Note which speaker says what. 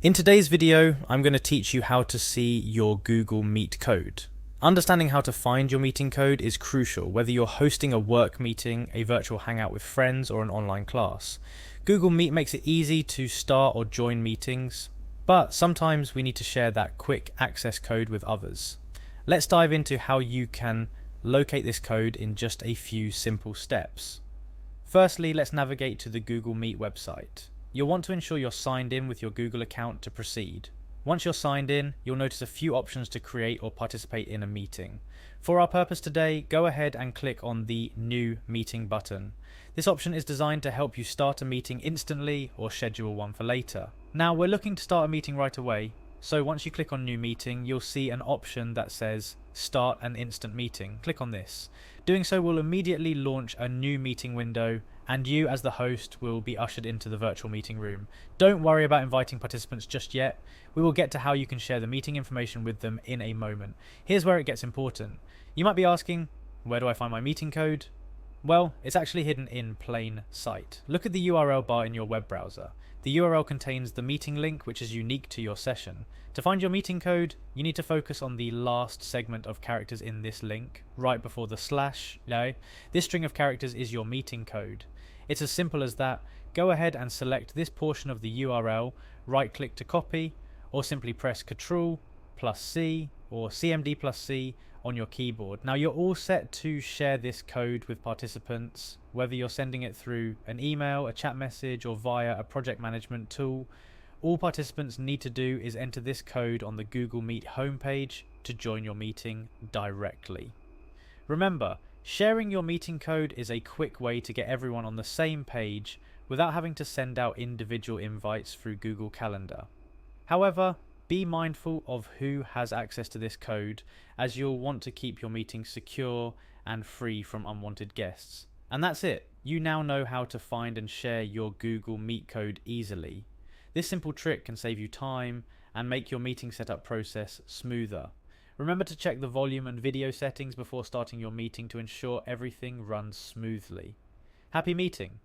Speaker 1: In today's video, I'm going to teach you how to see your Google Meet code. Understanding how to find your meeting code is crucial, whether you're hosting a work meeting, a virtual hangout with friends, or an online class. Google Meet makes it easy to start or join meetings, but sometimes we need to share that quick access code with others. Let's dive into how you can locate this code in just a few simple steps. Firstly, let's navigate to the Google Meet website. You'll want to ensure you're signed in with your Google account to proceed. Once you're signed in, you'll notice a few options to create or participate in a meeting. For our purpose today, go ahead and click on the New Meeting button. This option is designed to help you start a meeting instantly or schedule one for later. Now, we're looking to start a meeting right away, so once you click on New Meeting, you'll see an option that says Start an Instant Meeting. Click on this. Doing so will immediately launch a new meeting window, and you as the host will be ushered into the virtual meeting room. Don't worry about inviting participants just yet. We will get to how you can share the meeting information with them in a moment. Here's where it gets important. You might be asking, where do I find my meeting code? Well, it's actually hidden in plain sight. Look at the URL bar in your web browser. The URL contains the meeting link, which is unique to your session. To find your meeting code, you need to focus on the last segment of characters in this link, right before the slash. This string of characters is your meeting code. It's as simple as that. Go ahead and select this portion of the URL, right-click to copy, or simply press Ctrl+C or CMD+C on your keyboard. Now you're all set to share this code with participants, whether you're sending it through an email, a chat message, or via a project management tool. All participants need to do is enter this code on the Google Meet homepage to join your meeting directly. Remember, sharing your meeting code is a quick way to get everyone on the same page without having to send out individual invites through Google Calendar. However, be mindful of who has access to this code, as you'll want to keep your meeting secure and free from unwanted guests. And that's it. You now know how to find and share your Google Meet code easily. This simple trick can save you time and make your meeting setup process smoother. Remember to check the volume and video settings before starting your meeting to ensure everything runs smoothly. Happy meeting!